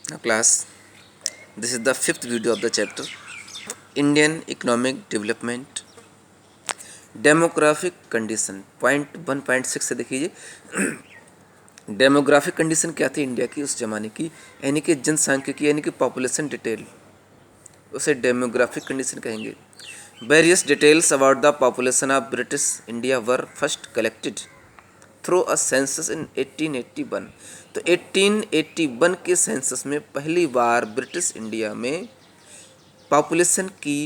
Now class, this is the fifth video of the chapter Indian Economic Development demographic condition point 1.6 से देखिए। Demographic condition क्या थी India की उस जमाने की, यानी कि जनसांख्यिकी यानी कि पॉपुलेशन डिटेल, उसे डेमोग्राफिक कंडीशन कहेंगे। Various details about the population of British India were first collected through a census इन 1881। तो 1881 के सेंसस में पहली बार ब्रिटिश इंडिया में पॉपुलेशन की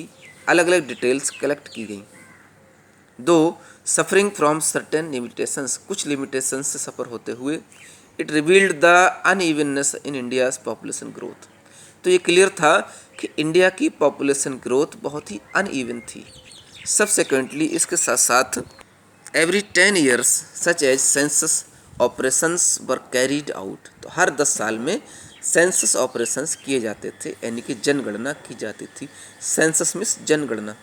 अलग अलग डिटेल्स कलेक्ट की गई। दो सफरिंग फ्रॉम सर्टेन लिमिटेशंस, कुछ लिमिटेशंस से सफ़र होते हुए, it revealed the unevenness in India's population growth. तो ये क्लियर था कि इंडिया की पॉपुलेशन ग्रोथ बहुत ही अनइवन थी। सबसेक्वेंटली इसके साथ साथ every 10 years such as census operations were carried out. तो हर 10 साल में सेंसस ऑपरेशंस किए जाते थे, यानी कि जनगणना की जाती थी। सेंसस मीन्स जनगणना।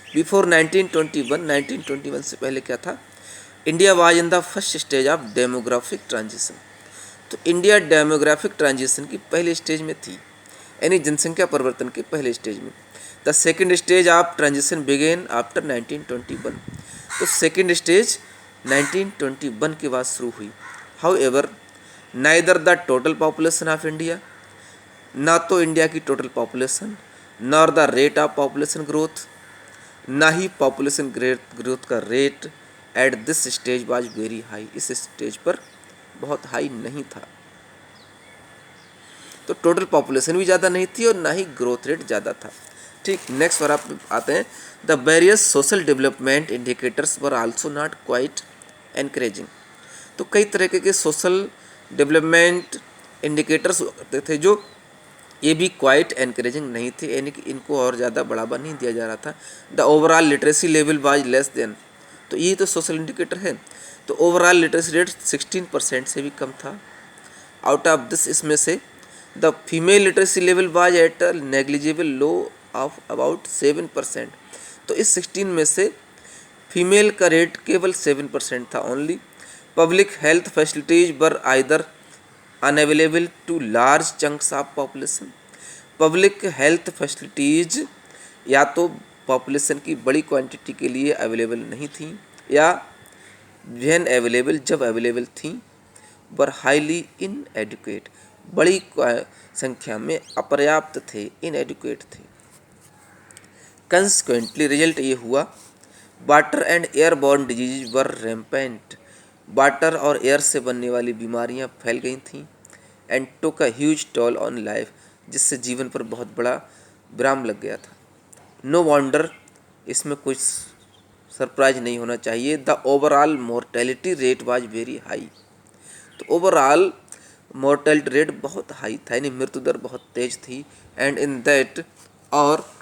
बिफोर 1921 से पहले क्या था, India was in the first stage of demographic transition. तो इंडिया डेमोग्राफिक ट्रांजिशन की पहले स्टेज में थी, यानी जनसंख्या परिवर्तन के पहले स्टेज में। The second stage of transition begin after 1921। तो सेकेंड स्टेज 1921 के बाद शुरू हुई। However neither the total population of India, ना तो इंडिया की total population, nor the rate of population growth, ना ही पॉपुलेशन ग्रोथ का rate at this stage was very high, इस स्टेज पर बहुत हाई नहीं था। तो टोटल पॉपुलेशन भी ज़्यादा नहीं थी और ना ही ग्रोथ रेट ज़्यादा था। ठीक, नेक्स्ट पर आप आते हैं। The various social development indicators were also not quite encouraging. तो कई तरह के सोशल डेवलपमेंट इंडिकेटर्स होते थे जो ये भी क्वाइट एनकरेजिंग नहीं थे, यानी कि इनको और ज़्यादा बढ़ावा नहीं दिया जा रहा था। The overall literacy level was less than. तो ये तो सोशल इंडिकेटर है। तो ओवरऑल लिटरेसी रेट 16% से भी कम था। आउट ऑफ दिस, इसमें से the female literacy level was at a negligible low of about 7%। तो इस 16 में से फीमेल का रेट केवल 7% था only. Public health facilities were either unavailable to large chunks of population. Public health facilities या तो पॉपुलेशन की बड़ी क्वांटिटी के लिए अवेलेबल नहीं थी, या व्हेन अवेलेबल, जब अवेलेबल थी, वर हाईली इनएडुकेट, बड़ी संख्या में अपर्याप्त थे, इनएडुकेट थे। कंसिक्वेंटली रिजल्ट ये हुआ, water and airborne disease were rampant, water और एयर से बनने वाली बीमारियां फैल गई थीं। And took a huge toll on life, जिससे जीवन पर बहुत बड़ा विराम लग गया था। नो वंडर, इसमें कुछ सरप्राइज नहीं होना चाहिए, the overall mortality rate was very high. तो ओवरऑल मोर्टेलिटी रेट बहुत हाई था, यानी मृत्यु दर बहुत तेज थी। एंड इन दैट, और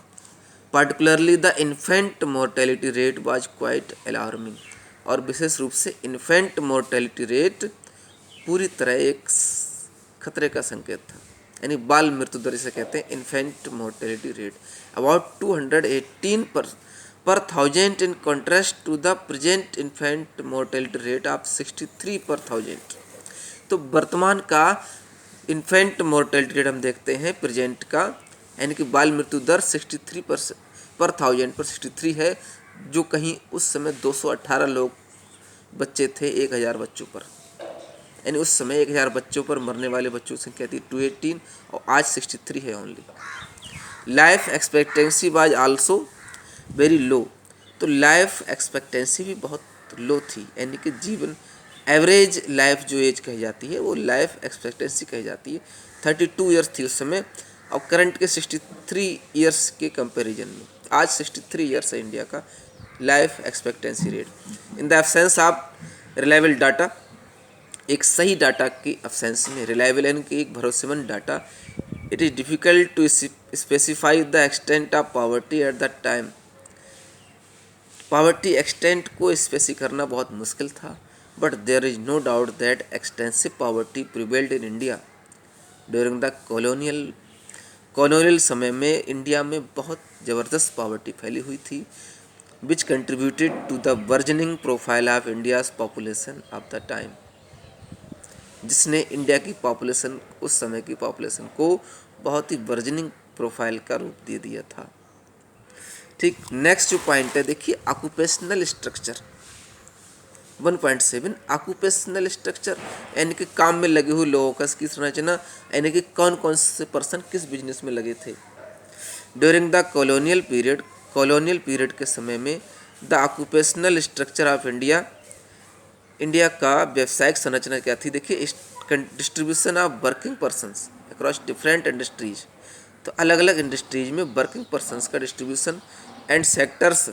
particularly the infant mortality rate was quite alarming, और विशेष रूप से इन्फेंट मोर्टेलिटी रेट पूरी तरह एक खतरे का संकेत था, यानी बाल मृत्यु दर इसे कहते हैं, infant mortality rate about 218 per thousand, in contrast to the present infant mortality rate of 63 per thousand. तो वर्तमान का इन्फेंट मोर्टेलिटी रेट हम देखते हैं प्रेजेंट का, यानी कि बाल मृत्यु दर 63 पर थाउजेंड पर 63 है, जो कहीं उस समय 218 लोग बच्चे थे 1000 बच्चों पर, यानी उस समय 1000 बच्चों पर मरने वाले बच्चों की संख्या थी 218 और आज 63 है only. Life expectancy was also very low. तो लाइफ एक्सपेक्टेंसी भी बहुत लो थी, यानी कि जीवन एवरेज लाइफ जो एज कही जाती है वो लाइफ एक्सपेक्टेंसी कही जाती है, 32 ईयर्स थी उस समय, और करंट के 63 ईयर्स के कंपैरिजन में आज 63 ईयर्स है इंडिया का life expectancy rate. In the absence of reliable data, एक सही डाटा की एब्सेंस में, रिलायबल यानी कि एक भरोसेमंद data, it is difficult to specify the extent of poverty at the time. Poverty extent को स्पेसिफाई करना बहुत मुश्किल था, but there is no doubt that extensive poverty prevailed in India during the colonial समय में इंडिया में बहुत ज़बरदस्त पॉवर्टी फैली हुई थी, which contributed to the burgeoning profile of India's population of the time. जिसने इंडिया की पॉपुलेशन, उस समय की पॉपुलेशन को बहुत ही वर्जनिंग प्रोफाइल का रूप दे दिया था। ठीक, नेक्स्ट जो पॉइंट है देखिए, ऑक्यूपेशनल स्ट्रक्चर 1.7, ऑक्यूपेशनल स्ट्रक्चर यानी कि काम में लगे हुए लोगों का इसकी संरचना, यानी कि कौन कौन से पर्सन किस बिजनेस में लगे थे। ड्यूरिंग द कॉलोनियल पीरियड के समय में the occupational structure of India का व्यावसायिक संरचना क्या थी। देखिए, distribution of working persons across different industries, तो अलग अलग इंडस्ट्रीज में वर्किंग पर्सनस का डिस्ट्रीब्यूशन एंड सेक्टर्स,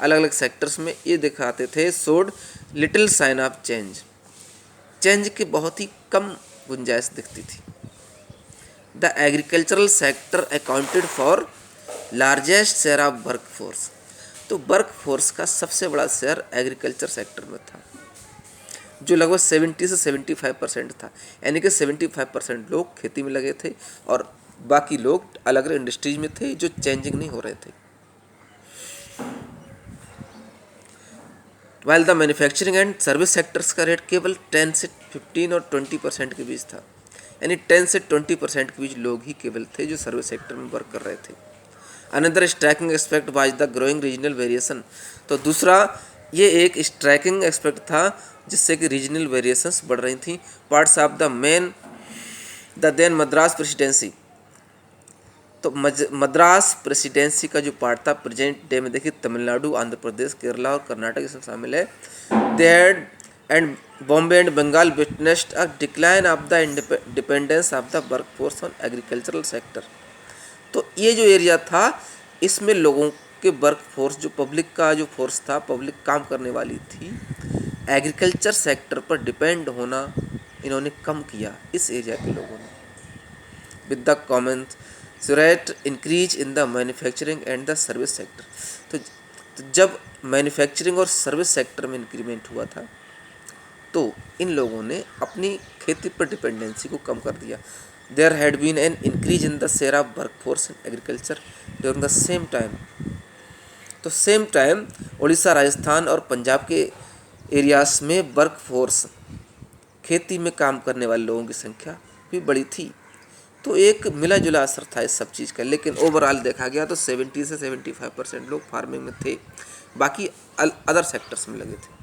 अलग अलग सेक्टर्स में ये दिखाते थे। Showed little sign of change की बहुत ही कम गुंजाइश दिखती थी। The agricultural sector accounted for largest share of work force, तो वर्क फोर्स का सबसे बड़ा शेयर एग्रीकल्चर सेक्टर में था, जो लगभग 70 से 75% था। यानी कि 75% लोग खेती में लगे थे और बाकी लोग अलग अलग इंडस्ट्रीज में थे जो चेंजिंग नहीं हो रहे थे। While the manufacturing and service sectors का रेट केवल 10 से 15 और 20% के बीच था। यानी 10 से 20% के बीच लोग ही केवल थे जो सर्विस सेक्टर में वर्क कर रहे थे। Another striking aspect was the growing regional variation, तो दूसरा ये एक स्ट्राइकिंग एस्पेक्ट था जिससे कि रीजनल वेरिएशंस बढ़ रही थी। Parts of the then Madras presidency, तो मद्रास प्रेसिडेंसी का जो पार्ट था प्रेजेंट डे में देखिए तमिलनाडु, आंध्र प्रदेश, केरला और कर्नाटक इसमें शामिल है। They had and Bombay and Bengal witnessed a decline of the dependence of the work force on agricultural sector, तो ये जो एरिया था इसमें लोगों के वर्क फोर्स, जो पब्लिक का जो फोर्स था, पब्लिक काम करने वाली थी, एग्रीकल्चर सेक्टर पर डिपेंड होना इन्होंने कम किया इस एरिया के लोगों ने। With the commensurate increase in the manufacturing and the service sector, तो जब मैन्युफैक्चरिंग और सर्विस सेक्टर में इंक्रीमेंट हुआ था तो इन लोगों ने अपनी खेती पर डिपेंडेंसी को कम कर दिया। There had been an increase in the share of work force in agriculture during the same time, तो सेम टाइम उड़ीसा, राजस्थान और पंजाब के एरियाज में वर्क फोर्स, खेती में काम करने वाले लोगों की संख्या भी बड़ी थी। तो एक मिला जुला असर था इस सब चीज़ का, लेकिन ओवरऑल देखा गया तो 70 से 75% लोग फार्मिंग में थे, बाकी अदर सेक्टर्स में लगे थे।